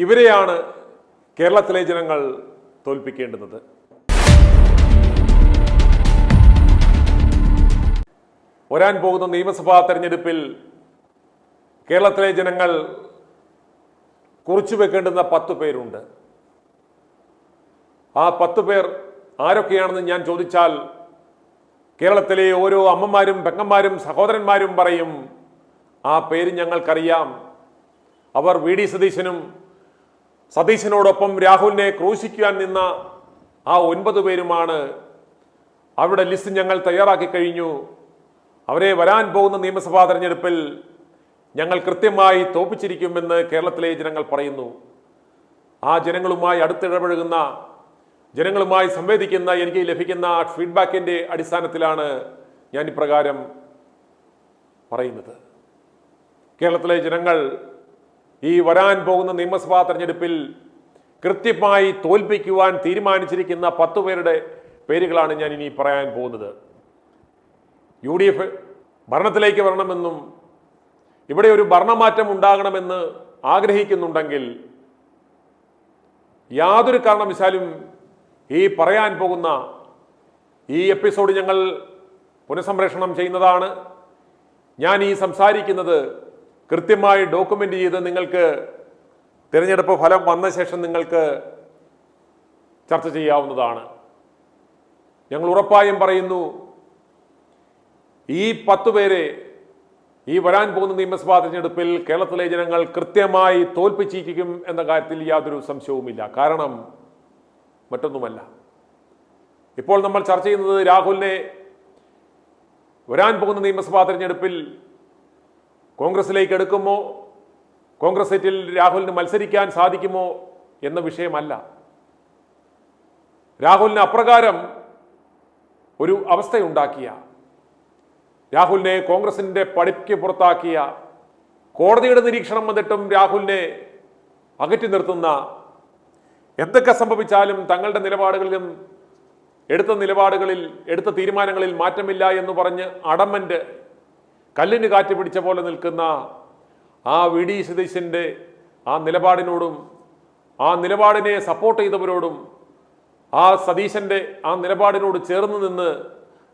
ഇവരെയാണ് കേരളത്തിലെ ജനങ്ങൾ തോൽപ്പിക്കേണ്ടുന്നത്. വരാൻ പോകുന്ന നിയമസഭാ തെരഞ്ഞെടുപ്പിൽ കേരളത്തിലെ ജനങ്ങൾ കുറിച്ചു വെക്കേണ്ടുന്ന 10 പേരുണ്ട്. ആ 10 പേർ ആരൊക്കെയാണെന്ന് ഞാൻ ചോദിച്ചാൽ കേരളത്തിലെ ഓരോ അമ്മമാരും പെങ്ങന്മാരും സഹോദരന്മാരും പറയും, ആ പേര് ഞങ്ങൾക്കറിയാം. അവർ വി ഡി സതീശനും സതീശനോടൊപ്പം രാഹുലിനെ ക്രൂശിക്കാൻ നിന്ന ആ 9 പേരുമാണ്. അവരുടെ ലിസ്റ്റ് ഞങ്ങൾ തയ്യാറാക്കി കഴിഞ്ഞു. അവരെ വരാൻ പോകുന്ന നിയമസഭാ തെരഞ്ഞെടുപ്പിൽ ഞങ്ങൾ കൃത്യമായി തോൽപ്പിച്ചിരിക്കുമെന്ന് കേരളത്തിലെ ജനങ്ങൾ പറയുന്നു. ആ ജനങ്ങളുമായി അടുത്തിടപഴകുന്ന, ജനങ്ങളുമായി സംവേദിക്കുന്ന എനിക്ക് ലഭിക്കുന്ന ഫീഡ്ബാക്കിൻ്റെ അടിസ്ഥാനത്തിലാണ് ഞാൻ ഇപ്രകാരം പറയുന്നത്. കേരളത്തിലെ ജനങ്ങൾ ഈ വരാൻ പോകുന്ന നിയമസഭാ തെരഞ്ഞെടുപ്പിൽ കൃത്യമായി തോൽപ്പിക്കുവാൻ തീരുമാനിച്ചിരിക്കുന്ന 10 പേരുടെ പേരുകളാണ് ഞാൻ ഇനി പറയാൻ പോകുന്നത്. UDF ഭരണത്തിലേക്ക് വരണമെന്നും ഇവിടെ ഒരു ഭരണമാറ്റം ഉണ്ടാകണമെന്ന് ആഗ്രഹിക്കുന്നുണ്ടെങ്കിൽ യാതൊരു കാരണവശാലും ഈ പറയാൻ പോകുന്ന ഈ എപ്പിസോഡ് ഞങ്ങൾ പുനഃസംപ്രേഷണം ചെയ്യുന്നതാണ്. ഞാൻ ഈ സംസാരിക്കുന്നത് കൃത്യമായി ഡോക്യുമെൻ്റ് ചെയ്ത് നിങ്ങൾക്ക് തിരഞ്ഞെടുപ്പ് ഫലം വന്ന ശേഷം നിങ്ങൾക്ക് ചർച്ച ചെയ്യാവുന്നതാണ്. ഞങ്ങൾ ഉറപ്പായും പറയുന്നു, ഈ 10 പേരെ ഈ വരാൻ പോകുന്ന നിയമസഭാ തെരഞ്ഞെടുപ്പിൽ കേരളത്തിലെ ജനങ്ങൾ കൃത്യമായി തോൽപ്പിച്ചിരിക്കും എന്ന കാര്യത്തിൽ യാതൊരു സംശയവുമില്ല. കാരണം മറ്റൊന്നുമല്ല, ഇപ്പോൾ നമ്മൾ ചർച്ച ചെയ്യുന്നത് രാഹുലിനെ വരാൻ പോകുന്ന നിയമസഭാ തെരഞ്ഞെടുപ്പിൽ കോൺഗ്രസിലേക്ക് എടുക്കുമോ, കോൺഗ്രസ് സീറ്റിൽ രാഹുലിന് മത്സരിക്കാൻ സാധിക്കുമോ എന്ന വിഷയമല്ല. രാഹുലിന് അപ്രകാരം ഒരു അവസ്ഥയുണ്ടാക്കിയ, രാഹുലിനെ കോൺഗ്രസിന്റെ പടിക്ക് പുറത്താക്കിയ, കോടതിയുടെ നിരീക്ഷണം വന്നിട്ടും രാഹുലിനെ അകറ്റി നിർത്തുന്ന, എന്തൊക്കെ സംഭവിച്ചാലും തങ്ങളുടെ നിലപാടുകളിലും എടുത്ത തീരുമാനങ്ങളിൽ മാറ്റമില്ല എന്ന് പറഞ്ഞ് അടമന്റ് കല്ലിന് കാറ്റ് പിടിച്ച പോലെ നിൽക്കുന്ന ആ വി ഡി സതീശന്റെ ആ നിലപാടിനോടും ആ നിലപാടിനെ സപ്പോർട്ട് ചെയ്തവരോടും ആ സതീശന്റെ ആ നിലപാടിനോട് ചേർന്ന് നിന്ന്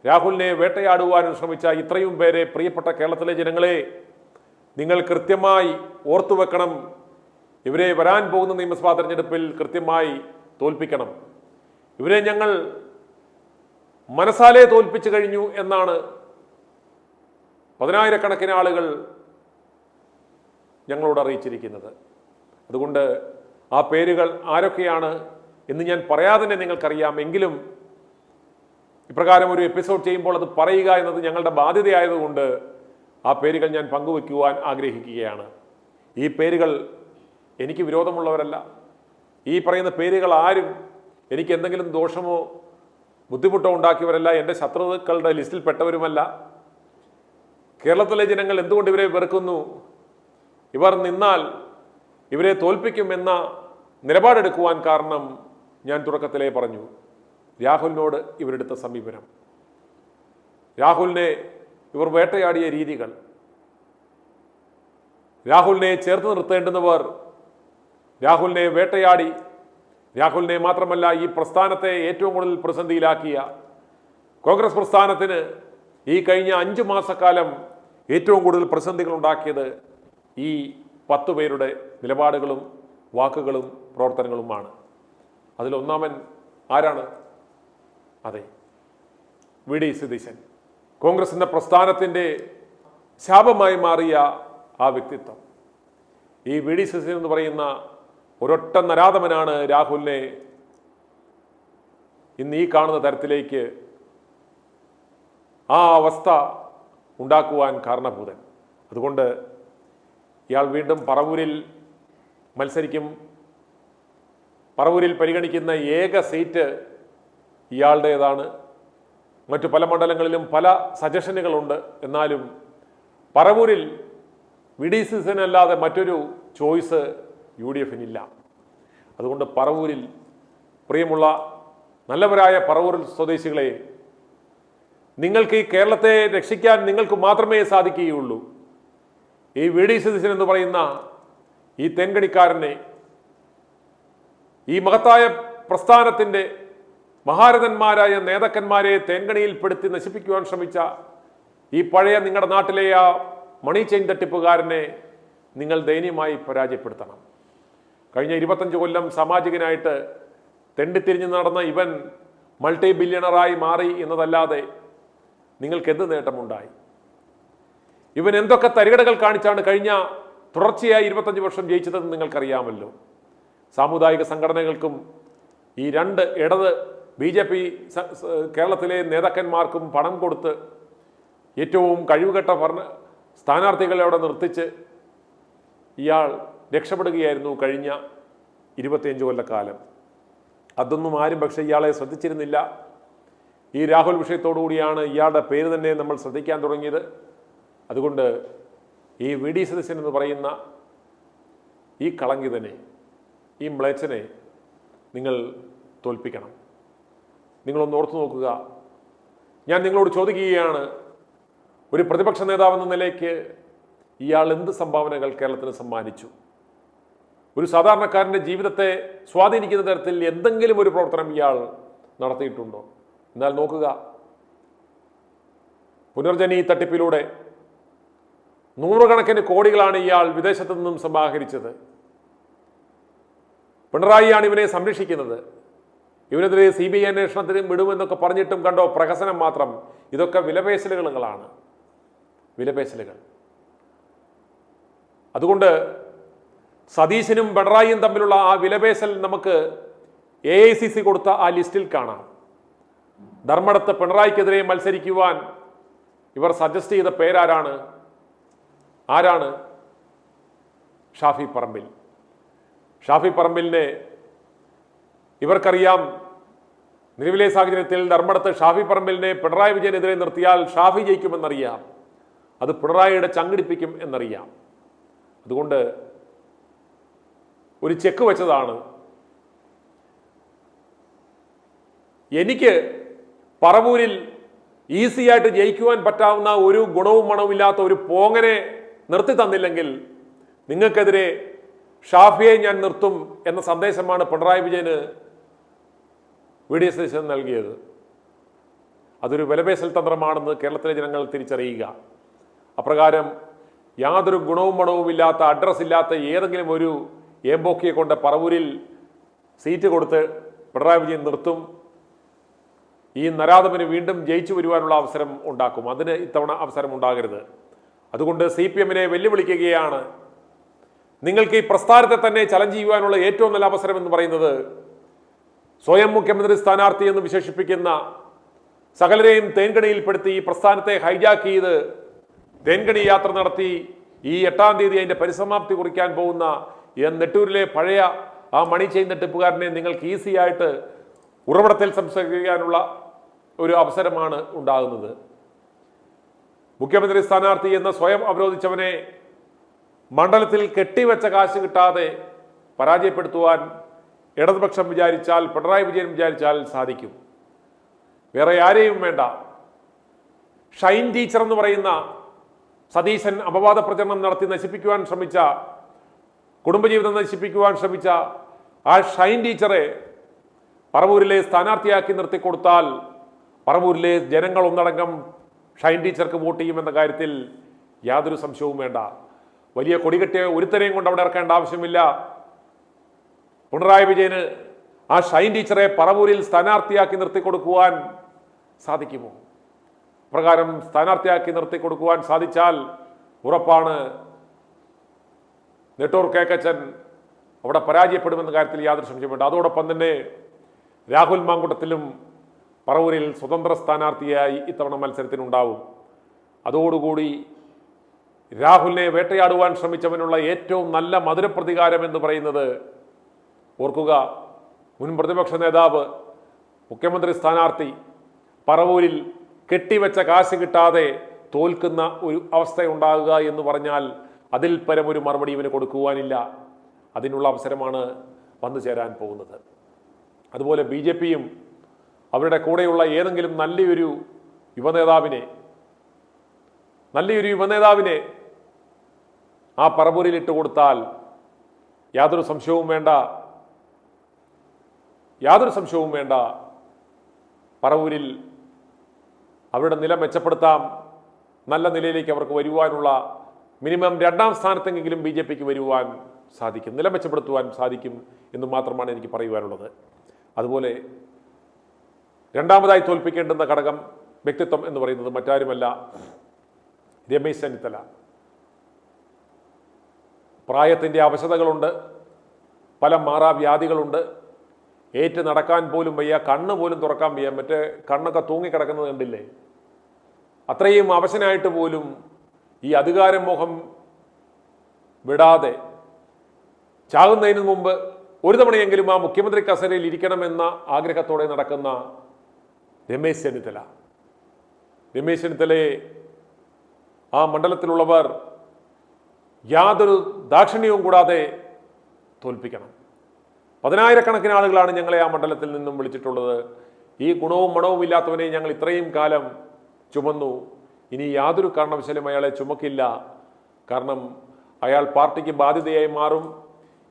രാഹുലിനെ വേട്ടയാടുവാനും ശ്രമിച്ച ഇത്രയും പേരെ പ്രിയപ്പെട്ട കേരളത്തിലെ ജനങ്ങളെ നിങ്ങൾ കൃത്യമായി ഓർത്തുവെക്കണം. ഇവരെ വരാൻ പോകുന്ന നിയമസഭാ തെരഞ്ഞെടുപ്പിൽ കൃത്യമായി തോൽപ്പിക്കണം. ഇവരെ ഞങ്ങൾ മനസ്സാലെ തോൽപ്പിച്ചു കഴിഞ്ഞു എന്നാണ് 10,000-കണക്കിന് ആളുകൾ ഞങ്ങളോട് അറിയിച്ചിരിക്കുന്നത്. അതുകൊണ്ട് ആ പേരുകൾ ആരൊക്കെയാണ് എന്ന് ഞാൻ പറയാതെ തന്നെ നിങ്ങൾക്കറിയാം. എങ്കിലും ഇപ്രകാരം ഒരു എപ്പിസോഡ് ചെയ്യുമ്പോൾ അത് പറയുക എന്നത് ഞങ്ങളുടെ ബാധ്യതയായതുകൊണ്ട് ആ പേരുകൾ ഞാൻ പങ്കുവയ്ക്കുവാൻ ആഗ്രഹിക്കുകയാണ്. ഈ പേരുകൾ എനിക്ക് വിരോധമുള്ളവരല്ല. ഈ പറയുന്ന പേരുകൾ ആരും എനിക്ക് എന്തെങ്കിലും ദോഷമോ ബുദ്ധിമുട്ടോ ഉണ്ടാക്കിയവരല്ല. എൻ്റെ ശത്രുക്കളുടെ ലിസ്റ്റിൽ പെട്ടവരുമല്ല. കേരളത്തിലെ ജനങ്ങൾ എന്തുകൊണ്ട് ഇവരെ വെറുക്കുന്നു, ഇവർ നിന്നാൽ ഇവരെ തോൽപ്പിക്കുമെന്ന നിലപാടെടുക്കുവാൻ കാരണം ഞാൻ തുടക്കത്തിലേ പറഞ്ഞു. രാഹുലിനോട് ഇവരെടുത്ത സമീപനം, രാഹുലിനെ ഇവർ വേട്ടയാടിയ രീതികൾ, രാഹുലിനെ ചേർത്ത് നിർത്തേണ്ടുന്നവർ രാഹുലിനെ വേട്ടയാടി, രാഹുലിനെ മാത്രമല്ല ഈ പ്രസ്ഥാനത്തെ ഏറ്റവും കൂടുതൽ പ്രതിസന്ധിയിലാക്കിയ, കോൺഗ്രസ് പ്രസ്ഥാനത്തിന് ഈ കഴിഞ്ഞ 5 മാസക്കാലം ഏറ്റവും കൂടുതൽ പ്രതിസന്ധികൾ ഉണ്ടാക്കിയത് ഈ 10 പേരുടെ നിലപാടുകളും വാക്കുകളും പ്രവർത്തനങ്ങളുമാണ്. അതിലൊന്നാമൻ ആരാണ്? അതെ, വി ഡി സതീശൻ. കോൺഗ്രസിൻ്റെ പ്രസ്ഥാനത്തിൻ്റെ ശാപമായി മാറിയ ആ വ്യക്തിത്വം. ഈ വി ഡി സതീശൻ എന്ന് പറയുന്ന ഒരൊറ്റ നരാധമനാണ് രാഹുലിനെ ഇന്ന് ഈ കാണുന്ന തരത്തിലേക്ക് ആ അവസ്ഥ ഉണ്ടാക്കുവാൻ കാരണഭൂതൻ. അതുകൊണ്ട് ഇയാൾ വീണ്ടും പറവൂരിൽ മത്സരിക്കും. പറവൂരിൽ പരിഗണിക്കുന്ന ഏക സീറ്റ് ഇയാളുടേതാണ്. മറ്റു പല മണ്ഡലങ്ങളിലും പല സജഷനുകളുണ്ട്. എന്നാലും പറവൂരിൽ വി ഡി സതീശനല്ലാതെ മറ്റൊരു ചോയ്സ് UDFിനില്ല. അതുകൊണ്ട് പറവൂരിൽ പ്രിയമുള്ള നല്ലവരായ പറവൂർ സ്വദേശികളെ, നിങ്ങൾക്ക് ഈ കേരളത്തെ രക്ഷിക്കാൻ നിങ്ങൾക്ക് മാത്രമേ സാധിക്കുകയുള്ളൂ. ഈ വി ഡി സതീശൻ എന്ന് പറയുന്ന ഈ തെൻകണിക്കാരനെ, ഈ മഹത്തായ പ്രസ്ഥാനത്തിൻ്റെ മഹാരഥന്മാരായ നേതാക്കന്മാരെ തേൻകണിയിൽപ്പെടുത്തി നശിപ്പിക്കുവാൻ ശ്രമിച്ച ഈ പഴയ നിങ്ങളുടെ നാട്ടിലെ ആ മണി ചെയിൻ തട്ടിപ്പുകാരനെ നിങ്ങൾ ദയനീയമായി പരാജയപ്പെടുത്തണം. കഴിഞ്ഞ 25 കൊല്ലം സാമാജികനായിട്ട് തെണ്ടിത്തിരിഞ്ഞ് നടന്ന ഇവൻ മൾട്ടി ബില്യണറായി മാറി എന്നതല്ലാതെ നിങ്ങൾക്ക് എന്ത് നേട്ടമുണ്ടായി? ഇവൻ എന്തൊക്കെ തരികടകൾ കാണിച്ചാണ് കഴിഞ്ഞ തുടർച്ചയായി 25 വർഷം ജയിച്ചതെന്ന് നിങ്ങൾക്കറിയാമല്ലോ. സാമുദായിക സംഘടനകൾക്കും ഈ 2 ഇടത് BJP കേരളത്തിലെ നേതാക്കന്മാർക്കും പണം കൊടുത്ത് ഏറ്റവും കഴിവുകെട്ട സ്ഥാനാർത്ഥികളെ അവിടെ നിർത്തിച്ച് ഇയാൾ രക്ഷപ്പെടുകയായിരുന്നു കഴിഞ്ഞ 25 കൊല്ലക്കാലം. അതൊന്നും ആരും പക്ഷേ ഇയാളെ ശ്രദ്ധിച്ചിരുന്നില്ല. ഈ രാഹുൽ വിഷയത്തോടുകൂടിയാണ് ഇയാളുടെ പേര് തന്നെ നമ്മൾ ശ്രദ്ധിക്കാൻ തുടങ്ങിയത്. അതുകൊണ്ട് ഈ VD സതീശൻ എന്ന് പറയുന്ന ഈ കളങ്കിതനെ, ഈ മ്ലേച്ഛനെ നിങ്ങൾ തോൽപ്പിക്കണം. നിങ്ങളൊന്ന് ഓർത്തു നോക്കുക. ഞാൻ നിങ്ങളോട് ചോദിക്കുകയാണ്, ഒരു പ്രതിപക്ഷ നേതാവെന്ന നിലയ്ക്ക് ഇയാൾ എന്ത് സംഭാവനകൾ കേരളത്തിന് സമ്മാനിച്ചു? ഒരു സാധാരണക്കാരൻ്റെ ജീവിതത്തെ സ്വാധീനിക്കുന്ന തരത്തിൽ എന്തെങ്കിലും ഒരു പ്രവർത്തനം ഇയാൾ നടത്തിയിട്ടുണ്ടോ? എന്നാൽ നോക്കുക, പുനർജനി തട്ടിപ്പിലൂടെ 100 കണക്കിന് കോടികളാണ് ഇയാൾ വിദേശത്തു നിന്നും സമാഹരിച്ചത്. പിണറായിയാണ് ഇവനെ സംരക്ഷിക്കുന്നത്. ഇവനെതിരെ CBI അന്വേഷണത്തിന് വിടുമെന്നൊക്കെ പറഞ്ഞിട്ടും കണ്ടോ പ്രഹസനം മാത്രം. ഇതൊക്കെ വിലപേശലുകളാണ്, വിലപേശലുകൾ. അതുകൊണ്ട് സതീശനും പിണറായിയും തമ്മിലുള്ള ആ വിലപേശൽ നമുക്ക് AICC കൊടുത്ത ആ ലിസ്റ്റിൽ കാണാം. ധർമ്മടത്ത് പിണറായിക്കെതിരെ മത്സരിക്കുവാൻ ഇവർ സജസ്റ്റ് ചെയ്ത പേരാരാണ്? ആരാണ്? ഷാഫി പറമ്പിൽ. ഷാഫി പറമ്പിലിനെ ഇവർക്കറിയാം. നിലവിലെ സാഹചര്യത്തിൽ ധർമ്മടത്ത് ഷാഫി പറമ്പിലിനെ പിണറായി വിജയനെതിരെ നിർത്തിയാൽ ഷാഫി ജയിക്കുമെന്നറിയാം. അത് പിണറായിയുടെ ചങ്കിടിപ്പിക്കും എന്നറിയാം. അതുകൊണ്ട് ഒരു ചെക്ക് വെച്ചതാണ്. എനിക്ക് പറവൂരിൽ ഈസിയായിട്ട് ജയിക്കുവാൻ പറ്റാവുന്ന ഒരു ഗുണവും മണവുമില്ലാത്ത ഒരു പോങ്ങനെ നിർത്തി തന്നില്ലെങ്കിൽ നിങ്ങൾക്കെതിരെ ഷാഫിയെ ഞാൻ നിർത്തും എന്ന സന്ദേശമാണ് പിണറായി വിജയന് VD സതീശൻ നൽകിയത്. അതൊരു വിലപേശൽ തന്ത്രമാണെന്ന് കേരളത്തിലെ ജനങ്ങൾ തിരിച്ചറിയുക. അപ്രകാരം യാതൊരു ഗുണവും മണവുമില്ലാത്ത, അഡ്രസ് ഇല്ലാത്ത ഏതെങ്കിലും ഒരു ഏമ്പോക്കിയെ കൊണ്ട് പറവൂരിൽ സീറ്റ് കൊടുത്ത് പിണറായി വിജയൻ നിർത്തും. ഈ നരാധമന് വീണ്ടും ജയിച്ചു വരുവാനുള്ള അവസരം ഉണ്ടാക്കും. അതിന് ഇത്തവണ അവസരം ഉണ്ടാകരുത്. അതുകൊണ്ട് CPM-നെ വെല്ലുവിളിക്കുകയാണ്. നിങ്ങൾക്ക് ഈ പ്രസ്ഥാനത്തെ തന്നെ ചലഞ്ച് ചെയ്യുവാനുള്ള ഏറ്റവും നല്ല അവസരം എന്ന് പറയുന്നത് സ്വയം മുഖ്യമന്ത്രി സ്ഥാനാർത്ഥി എന്ന് വിശേഷിപ്പിക്കുന്ന സകലരെയും തേൻകണിയിൽപ്പെടുത്തി ഈ പ്രസ്ഥാനത്തെ ഹൈജാക്ക് ചെയ്ത് തേൻകണി യാത്ര നടത്തി ഈ 8-ാം തീയതി അതിൻ്റെ പരിസമാപ്തി കുറിക്കാൻ പോകുന്ന നെട്ടൂരിലെ പഴയ ആ മണി ചെയിൻ തട്ടിപ്പുകാരനെ നിങ്ങൾക്ക് ഈസിയായിട്ട് ഉറവിടത്തിൽ സംസാരിക്കാനുള്ള ഒരു അവസരമാണ് ഉണ്ടാകുന്നത്. മുഖ്യമന്ത്രി സ്ഥാനാർത്ഥി എന്ന് സ്വയം അവരോധിച്ചവനെ മണ്ഡലത്തിൽ കെട്ടിവെച്ച കാശ് കിട്ടാതെ പരാജയപ്പെടുത്തുവാൻ ഇടതുപക്ഷം വിചാരിച്ചാൽ, പിണറായി വിജയൻ വിചാരിച്ചാൽ സാധിക്കും. വേറെ ആരെയും വേണ്ട. ഷൈൻ ടീച്ചർ എന്ന് പറയുന്ന സതീശൻ അപവാദ പ്രചരണം നടത്തി നശിപ്പിക്കുവാൻ ശ്രമിച്ച, കുടുംബജീവിതം നശിപ്പിക്കുവാൻ ശ്രമിച്ച ആ ഷൈൻ ടീച്ചറെ പറവൂരിലെ സ്ഥാനാർത്ഥിയാക്കി നിർത്തിക്കൊടുത്താൽ പറവൂരിലെ ജനങ്ങൾ ഒന്നടങ്കം ഷൈൻ ടീച്ചർക്ക് വോട്ട് ചെയ്യുമെന്ന കാര്യത്തിൽ യാതൊരു സംശയവും വേണ്ട. വലിയ കൊടികെട്ടിയ ഒരുത്തരെയും കൊണ്ട് അവിടെ ഇറക്കേണ്ട ആവശ്യമില്ല. പിണറായി വിജയന് ആ ഷൈൻ ടീച്ചറെ പറവൂരിൽ സ്ഥാനാർത്ഥിയാക്കി നിർത്തിക്കൊടുക്കുവാൻ സാധിക്കുമോ? പ്രകാരം സ്ഥാനാർത്ഥിയാക്കി നിർത്തിക്കൊടുക്കുവാൻ സാധിച്ചാൽ ഉറപ്പാണ് നെട്ടൂർ കേക്കച്ചൻ അവിടെ പരാജയപ്പെടുമെന്ന കാര്യത്തിൽ യാതൊരു സംശയമുണ്ട്. അതോടൊപ്പം തന്നെ രാഹുൽ മാങ്കുട്ടത്തിലും പറവൂരിൽ സ്വതന്ത്ര സ്ഥാനാർത്ഥിയായി ഇത്തവണ മത്സരത്തിനുണ്ടാവും. അതോടുകൂടി രാഹുലിനെ വേട്ടയാടുവാൻ ശ്രമിച്ചവനുള്ള ഏറ്റവും നല്ല മധുരപ്രതികാരം എന്ന് പറയുന്നത്, ഓർക്കുക, മുൻ പ്രതിപക്ഷ നേതാവ്, മുഖ്യമന്ത്രി സ്ഥാനാർത്ഥി പറവൂരിൽ കെട്ടിവെച്ച കാശ് കിട്ടാതെ തോൽക്കുന്ന ഒരു അവസ്ഥയുണ്ടാകുക എന്ന് പറഞ്ഞാൽ അതിൽ പരം ഒരു മറുപടി ഇവന് കൊടുക്കുവാനില്ല. അതിനുള്ള അവസരമാണ് വന്നു ചേരാൻ പോകുന്നത്. അതുപോലെ BJPയും അവരുടെ കൂടെയുള്ള ഏതെങ്കിലും നല്ലൊരു യുവനേതാവിനെ ആ പറവൂരിൽ ഇട്ട് കൊടുത്താൽ യാതൊരു സംശയവും വേണ്ട, യാതൊരു സംശയവും വേണ്ട, പറവൂരിൽ അവരുടെ നില മെച്ചപ്പെടുത്താം, നല്ല നിലയിലേക്ക് അവർക്ക് വരുവാനുള്ള മിനിമം 2ാം സ്ഥാനത്തെങ്കിലും BJPക്ക് വരുവാൻ സാധിക്കും, നില മെച്ചപ്പെടുത്തുവാൻ സാധിക്കും എന്ന് മാത്രമാണ് എനിക്ക് പറയുവാനുള്ളത്. അതുപോലെ രണ്ടാമതായി തോൽപ്പിക്കേണ്ടുന്ന ഘടകം വ്യക്തിത്വം എന്ന് പറയുന്നത് മറ്റാരുമല്ല, രമേശ് ചെന്നിത്തല. പ്രായത്തിൻ്റെ അവശതകളുണ്ട്, പല മാറാവ്യാധികളുണ്ട്, ഏറ്റ് നടക്കാൻ പോലും വയ്യ, കണ്ണ് പോലും തുറക്കാൻ വയ്യ, മറ്റേ കണ്ണൊക്കെ തൂങ്ങിക്കിടക്കുന്നത് കണ്ടില്ലേ? അത്രയും അവശനായിട്ട് പോലും ഈ അധികാരമോഹം വിടാതെ ചാകുന്നതിന് മുമ്പ് ഒരു തവണയെങ്കിലും ആ മുഖ്യമന്ത്രി കസേരയിൽ ഇരിക്കണമെന്ന ആഗ്രഹത്തോടെ നടക്കുന്ന രമേശ് ചെന്നിത്തല. രമേശ് ചെന്നിത്തലയെ ആ മണ്ഡലത്തിലുള്ളവർ യാതൊരു ദാക്ഷിണ്യവും കൂടാതെ തോൽപ്പിക്കണം. 10,000-കണക്കിന് ആളുകളാണ് ഞങ്ങളെ ആ മണ്ഡലത്തിൽ നിന്നും വിളിച്ചിട്ടുള്ളത്. ഈ ഗുണവും മണവും ഇല്ലാത്തവനെ ഞങ്ങൾ ഇത്രയും കാലം ചുമന്നു, ഇനി യാതൊരു കാരണവശാലും അയാളെ ചുമക്കില്ല, കാരണം അയാൾ പാർട്ടിക്ക് ബാധ്യതയായി മാറും.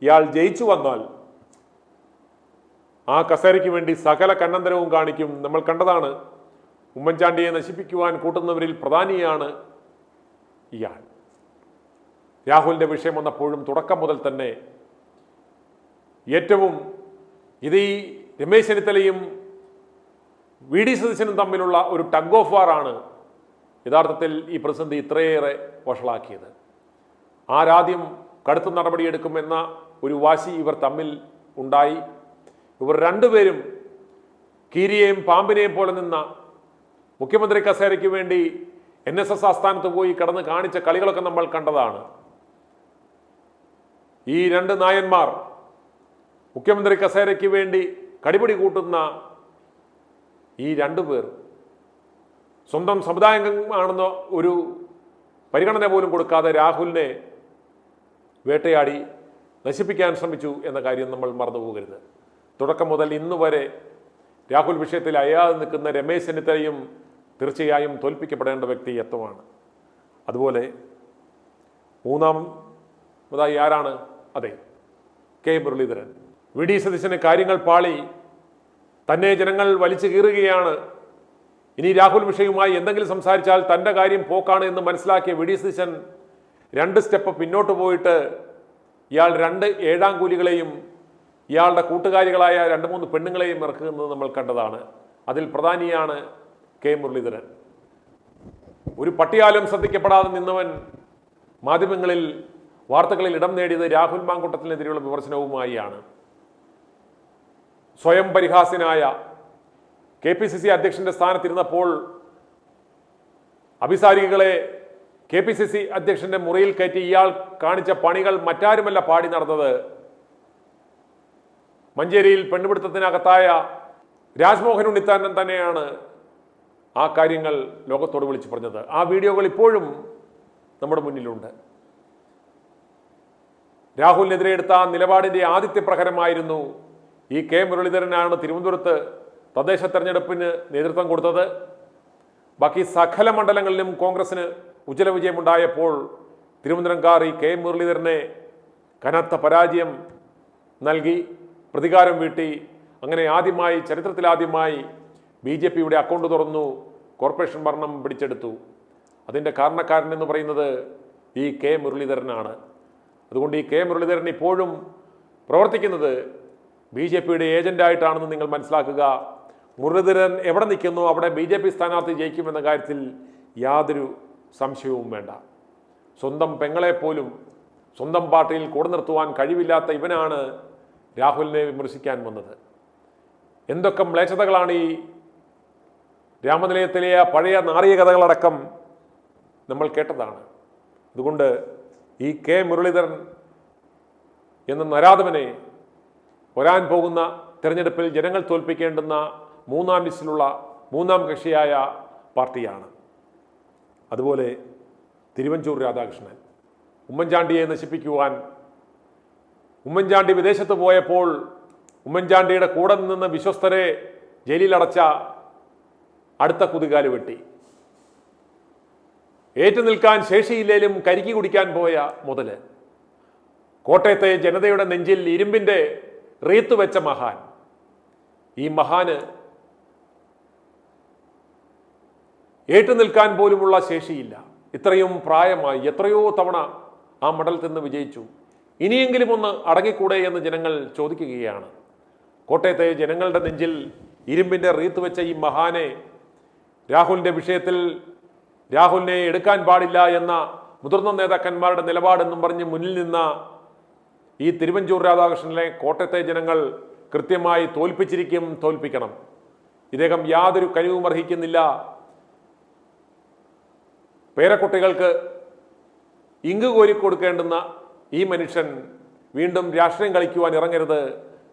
ഇയാൾ ജയിച്ചു വന്നാൽ ആ കസേരയ്ക്ക് വേണ്ടി സകല കണ്ണന്തരവും കാണിക്കും. നമ്മൾ കണ്ടതാണ്, ഉമ്മൻചാണ്ടിയെ നശിപ്പിക്കുവാൻ കൂട്ടുന്നവരിൽ പ്രധാനിയാണ് ഇയാൾ. രാഹുലിൻ്റെ വിഷയം വന്നപ്പോഴും തുടക്കം മുതൽ തന്നെ ഏറ്റവും ഇത് ഈ രമേശ് ചെന്നിത്തലയും VD സതീശനും തമ്മിലുള്ള ഒരു ടഗ് ഓഫ് വാറാണ് യഥാർത്ഥത്തിൽ ഈ പ്രതിസന്ധി ഇത്രയേറെ വഷളാക്കിയത്. ആരാദ്യം കടുത്ത നടപടിയെടുക്കുമെന്ന ഒരു വാശി ഇവർ തമ്മിൽ ഉണ്ടായി. ഇവർ രണ്ടുപേരും കീരിയെയും പാമ്പിനെയും പോലെ നിന്ന മുഖ്യമന്ത്രി കസേരയ്ക്ക് വേണ്ടി NSS ആസ്ഥാനത്ത് പോയി കടന്ന് കാണിച്ച കളികളൊക്കെ നമ്മൾ കണ്ടതാണ്. ഈ രണ്ട് നായന്മാർ മുഖ്യമന്ത്രി കസേരയ്ക്ക് വേണ്ടി കടിപിടി കൂട്ടുന്ന ഈ രണ്ടുപേർ സ്വന്തം സമുദായമാണെന്ന ഒരു പരിഗണന പോലും കൊടുക്കാതെ രാഹുലിനെ വേട്ടയാടി നശിപ്പിക്കാൻ ശ്രമിച്ചു എന്ന കാര്യം നമ്മൾ മറന്നുപോകരുത്. തുടക്കം മുതൽ ഇന്ന് വരെ രാഹുൽ വിഷയത്തിൽ അയാതെ നിൽക്കുന്ന രമേശ് ചെന്നിത്തലയും തീർച്ചയായും തോൽപ്പിക്കപ്പെടേണ്ട വ്യക്തിത്വമാണ്. അതുപോലെ മൂന്നാമതായി ആരാണ്? അതെ, കെ മുരളീധരൻ. VD സതീശന് കാര്യങ്ങൾ പാളി, തന്നെ ജനങ്ങൾ വലിച്ചു കീറുകയാണ്. ഇനി രാഹുൽ വിഷയവുമായി എന്തെങ്കിലും സംസാരിച്ചാൽ തൻ്റെ കാര്യം പോക്കാണ് എന്ന് മനസ്സിലാക്കിയ VD സതീശൻ 2 സ്റ്റെപ്പ് പിന്നോട്ട് പോയിട്ട് ഇയാൾ 2 ഏഴാംകൂലികളെയും ഇയാളുടെ കൂട്ടുകാരികളായ 2-3 പെണ്ണുങ്ങളെയും ഇറക്കുന്നത് നമ്മൾ കണ്ടതാണ്. അതിൽ പ്രധാനിയാണ് കെ മുരളീധരൻ. ഒരു പട്ടിയാലും ശ്രദ്ധിക്കപ്പെടാതെ നിന്നവൻ മാധ്യമങ്ങളിൽ വാർത്തകളിൽ ഇടം നേടിയത് രാഹുൽ മാങ്കൂട്ടത്തിനെതിരെയുള്ള വിമർശനവുമായാണ്. സ്വയം പരിഹാസ്യനായ KPCC അധ്യക്ഷന്റെ സ്ഥാനത്തിരുന്നപ്പോൾ അഭിസാരികളെ KPCC അധ്യക്ഷന്റെ മുറിയിൽ കയറ്റി ഇയാൾ കാണിച്ച പണികൾ മറ്റാരുമല്ല പാടി നടന്നത്. മഞ്ചേരിയിൽ പെണ്ണുപിടുത്തത്തിനകത്തായ രാജ്മോഹൻ ഉണ്ണിത്താൻ തന്നെയാണ് ആ കാര്യങ്ങൾ ലോകത്തോട് വിളിച്ചു പറഞ്ഞത്. ആ വീഡിയോകൾ ഇപ്പോഴും നമ്മുടെ മുന്നിലുണ്ട്. രാഹുലിനെതിരെ എടുത്ത നിലപാടിന്റെ ആദ്യത്തെ പ്രഹരമായിരുന്നു ഈ കെ മുരളീധരനാണ് തിരുവനന്തപുരത്ത് തദ്ദേശ തെരഞ്ഞെടുപ്പിന് നേതൃത്വം കൊടുത്തത്. ബാക്കി സകല മണ്ഡലങ്ങളിലും കോൺഗ്രസിന് ഉജ്ജ്വല വിജയമുണ്ടായപ്പോൾ തിരുവനന്തപുരംകാർ ഈ കെ മുരളീധരനെ കനത്ത പരാജയം നൽകി പ്രതികാരം വീട്ടി. അങ്ങനെ ആദ്യമായി, ചരിത്രത്തിലാദ്യമായി BJPയുടെ അക്കൗണ്ട് തുറന്നു, കോർപ്പറേഷൻ ഭരണം പിടിച്ചെടുത്തു. അതിൻ്റെ കാരണക്കാരൻ എന്ന് പറയുന്നത് ഈ കെ മുരളീധരനാണ്. അതുകൊണ്ട് ഈ കെ മുരളീധരൻ ഇപ്പോഴും പ്രവർത്തിക്കുന്നത് BJPയുടെ ഏജന്റായിട്ടാണെന്ന് നിങ്ങൾ മനസ്സിലാക്കുക. മുരളീധരൻ എവിടെ നിൽക്കുന്നു അവിടെ BJP സ്ഥാനാർത്ഥി ജയിക്കുമെന്ന കാര്യത്തിൽ യാതൊരു സംശയവും വേണ്ട. സ്വന്തം പെങ്ങളെപ്പോലും സ്വന്തം പാർട്ടിയിൽ കൂടെ നിർത്തുവാൻ കഴിവില്ലാത്ത ഇവനാണ് രാഹുലിനെ വിമർശിക്കാൻ വന്നത്. എന്തൊക്കെ മ്ലേച്ഛതകളാണ് ഈ രാമനിലയത്തിലെ പഴയ നാറിയ കഥകളടക്കം നമ്മൾ കേട്ടതാണ്. അതുകൊണ്ട് ഈ കെ മുരളീധരൻ എന്ന നരാധമനെ വരാൻ പോകുന്ന തെരഞ്ഞെടുപ്പിൽ ജനങ്ങൾ തോൽപ്പിക്കേണ്ടുന്ന 3ാം ലിസ്റ്റിലുള്ള 3ാം കക്ഷിയായ പാർട്ടിയാണ്. അതുപോലെ തിരുവഞ്ചൂർ രാധാകൃഷ്ണൻ ഉമ്മൻചാണ്ടിയെ നശിപ്പിക്കുവാൻ, ഉമ്മൻചാണ്ടി വിദേശത്ത് പോയപ്പോൾ ഉമ്മൻചാണ്ടിയുടെ കൂടെ നിന്ന് വിശ്വസ്തരെ ജയിലിലടച്ച അടുത്ത കുതികാല് വെട്ടി. ഏറ്റുനിൽക്കാൻ ശേഷിയില്ലേലും കരിക്ക് കുടിക്കാൻ പോയ മുതല്, കോട്ടയത്തെ ജനതയുടെ നെഞ്ചിൽ ഇരുമ്പിൻ്റെ റീത്ത് വെച്ച മഹാൻ, ഈ മഹാന് ഏറ്റുനിൽക്കാൻ പോലുമുള്ള ശേഷിയില്ല. ഇത്രയും പ്രായമായി എത്രയോ തവണ ആ മണ്ഡലത്തിൽ നിന്ന് വിജയിച്ചു. ഇനിയെങ്കിലും ഒന്ന് അടങ്ങിക്കൂടെ എന്ന് ജനങ്ങൾ ചോദിക്കുകയാണ്. കോട്ടയത്തെ ജനങ്ങളുടെ നെഞ്ചിൽ ഇരുമ്പിൻ്റെ റീത്ത് വെച്ച ഈ മഹാനെ രാഹുലിൻ്റെ വിഷയത്തിൽ രാഹുലിനെ എടുക്കാൻ പാടില്ല എന്ന മുതിർന്ന നേതാക്കന്മാരുടെ നിലപാടെന്നും പറഞ്ഞ് മുന്നിൽ നിന്ന ഈ തിരുവഞ്ചൂർ രാധാകൃഷ്ണനെ കോട്ടയത്തെ ജനങ്ങൾ കൃത്യമായി തോൽപ്പിക്കണം. ഇദ്ദേഹം യാതൊരു കഴിവും അർഹിക്കുന്നില്ല. പേരക്കുട്ടികൾക്ക് ഇങ്ക് കോരിക്കൊടുക്കേണ്ടുന്ന ഈ മനുഷ്യൻ വീണ്ടും രാഷ്ട്രീയം കളിക്കുവാൻ ഇറങ്ങരുത്.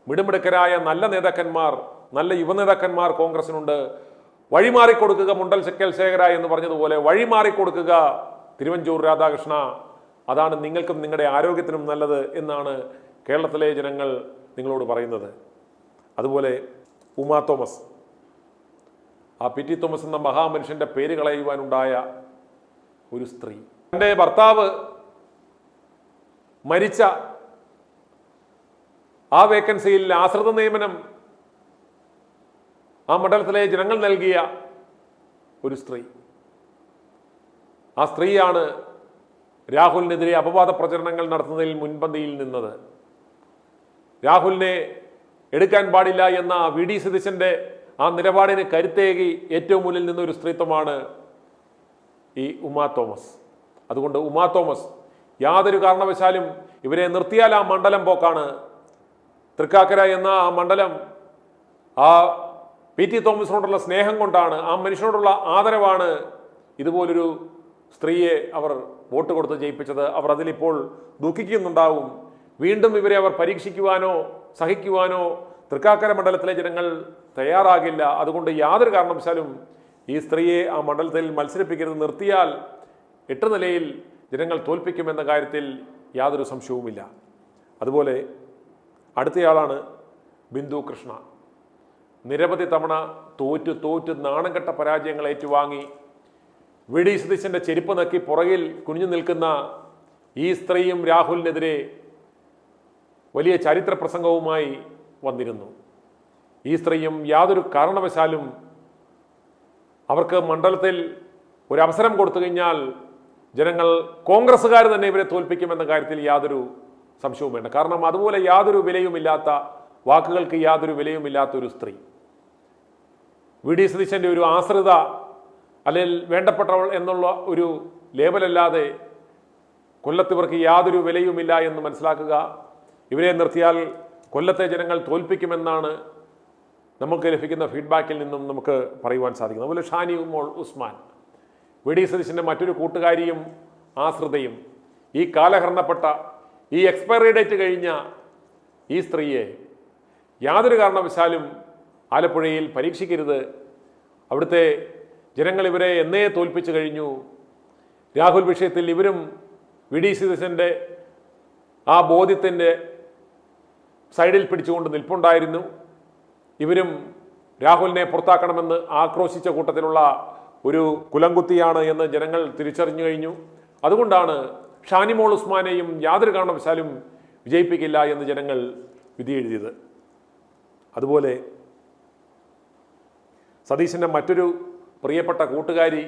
മിടുമിടുക്കരായ നല്ല നേതാക്കന്മാർ, നല്ല യുവനേതാക്കന്മാർ കോൺഗ്രസിനുണ്ട്. വഴിമാറിക്കൊടുക്കുക മുണ്ടൽ ശേഖര എന്ന് പറഞ്ഞതുപോലെ വഴിമാറിക്കൊടുക്കുക തിരുവഞ്ചൂർ രാധാകൃഷ്ണ. അതാണ് നിങ്ങൾക്കും നിങ്ങളുടെ ആരോഗ്യത്തിനും നല്ലത് എന്നാണ് കേരളത്തിലെ ജനങ്ങൾ നിങ്ങളോട് പറയുന്നത്. അതുപോലെ ഉമാ തോമസ്, ആ പി ടി തോമസ് എന്ന മഹാമനുഷ്യൻ്റെ പേര് കളയുവാനുണ്ടായ ഒരു സ്ത്രീ, തൻ്റെ ഭർത്താവ് മരിച്ച ആ വേക്കൻസിയിൽ ആശ്രിത നിയമനം ആ മണ്ഡലത്തിലെ ജനങ്ങൾ നൽകിയ ഒരു സ്ത്രീ. ആ സ്ത്രീയാണ് രാഹുലിനെതിരെ അപവാദ പ്രചരണങ്ങൾ നടത്തുന്നതിൽ മുൻപന്തിയിൽ നിന്നത്. രാഹുലിനെ എടുക്കാൻ പാടില്ല എന്ന വി ഡി സതീശൻ്റെ ആ നിലപാടിന് കരുത്തേകി ഏറ്റവും മുന്നിൽ നിന്നൊരു സ്ത്രീത്വമാണ് ഈ ഉമാ തോമസ്. അതുകൊണ്ട് ഉമാ തോമസ് യാതൊരു കാരണവശാലും ഇവരെ നിർത്തിയാൽ ആ മണ്ഡലം പോക്കാണ്. തൃക്കാക്കര എന്ന ആ മണ്ഡലം ആ പി ടി തോമസിനോടുള്ള സ്നേഹം കൊണ്ടാണ്, ആ മനുഷ്യനോടുള്ള ആദരവാണ് ഇതുപോലൊരു സ്ത്രീയെ അവർ വോട്ട് കൊടുത്ത് ജയിപ്പിച്ചത്. അവർ അതിലിപ്പോൾ ദുഃഖിക്കുന്നുണ്ടാവും. വീണ്ടും ഇവരെ അവർ പരീക്ഷിക്കുവാനോ സഹിക്കുവാനോ തൃക്കാക്കര മണ്ഡലത്തിലെ ജനങ്ങൾ തയ്യാറാകില്ല. അതുകൊണ്ട് യാതൊരു കാരണവശാലും ഈ സ്ത്രീയെ ആ മണ്ഡലത്തിൽ മത്സരിപ്പിക്കരുത്. നിർത്തിയാൽ 8 നിലയിൽ ജനങ്ങൾ തോൽപ്പിക്കുമെന്ന കാര്യത്തിൽ യാതൊരു സംശയവുമില്ല. അതുപോലെ അടുത്തയാളാണ് ബിന്ദു കൃഷ്ണ. നിരവധി തവണ തോറ്റ് നാണം കെട്ട പരാജയങ്ങൾ ഏറ്റുവാങ്ങി വി ഡി സതീശൻ്റെ ചെരുപ്പ് നക്കി പുറകിൽ കുനിഞ്ഞു നിൽക്കുന്ന ഈ സ്ത്രീയും രാഹുലിനെതിരെ വലിയ ചരിത്ര പ്രസംഗവുമായി വന്നിരുന്നു. ഈ സ്ത്രീയും യാതൊരു കാരണവശാലും അവർക്ക് മണ്ഡലത്തിൽ ഒരു അവസരം കൊടുത്തു കഴിഞ്ഞാൽ ജനങ്ങൾ കോൺഗ്രസ്സുകാർ തന്നെ ഇവരെ തോൽപ്പിക്കുമെന്ന കാര്യത്തിൽ യാതൊരു സംശയവും വേണ്ട. കാരണം അതുപോലെ യാതൊരു വിലയുമില്ലാത്ത വാക്കുകൾക്ക് യാതൊരു വിലയുമില്ലാത്ത ഒരു സ്ത്രീ, വി ഡി സതീശൻ്റെ ഒരു ആശ്രിത അല്ലെങ്കിൽ വേണ്ടപ്പെട്ടവൾ എന്നുള്ള ഒരു ലേബലല്ലാതെ കൊല്ലത്ത് ഇവർക്ക് യാതൊരു വിലയുമില്ല എന്ന് മനസ്സിലാക്കുക. ഇവരെ നിർത്തിയാൽ കൊല്ലത്തെ ജനങ്ങൾ തോൽപ്പിക്കുമെന്നാണ് നമുക്ക് ലഭിക്കുന്ന ഫീഡ്ബാക്കിൽ നിന്നും നമുക്ക് പറയുവാൻ സാധിക്കുന്നത്. അതുപോലെ ഷാനി മോൾ ഉസ്മാൻ, വി ഡി സതീശൻ്റെ മറ്റൊരു കൂട്ടുകാരിയും ആശ്രിതയും, ഈ കാലഹരണപ്പെട്ട ഈ എക്സ്പയറി ഡേറ്റ് കഴിഞ്ഞ ഈ സ്ത്രീയെ യാതൊരു കാരണവശാലും ആലപ്പുഴയിൽ പരീക്ഷിക്കരുത്. അവിടുത്തെ ജനങ്ങൾ ഇവരെ എന്നേ തോൽപ്പിച്ചു കഴിഞ്ഞു. രാഹുൽ വിഷയത്തിൽ ഇവരും വി ഡി സതീശൻ്റെ ആ ബോധ്യത്തിൻ്റെ സൈഡിൽ പിടിച്ചുകൊണ്ട് നിൽപ്പുണ്ടായിരുന്നു. ഇവരും രാഹുലിനെ പുറത്താക്കണമെന്ന് ആക്രോശിച്ച കൂട്ടത്തിലുള്ള ഒരു കുലംകുത്തിയാണ് എന്ന് ജനങ്ങൾ തിരിച്ചറിഞ്ഞു കഴിഞ്ഞു. അതുകൊണ്ടാണ് ഷാനിമോൾ ഉസ്മാനെയും യാതൊരു കാരണവശാലും വിജയിപ്പിക്കില്ല എന്ന് ജനങ്ങൾ വിധി എഴുതിയത്. അതുപോലെ സതീശൻ്റെ മറ്റൊരു പ്രിയപ്പെട്ട കൂട്ടുകാരി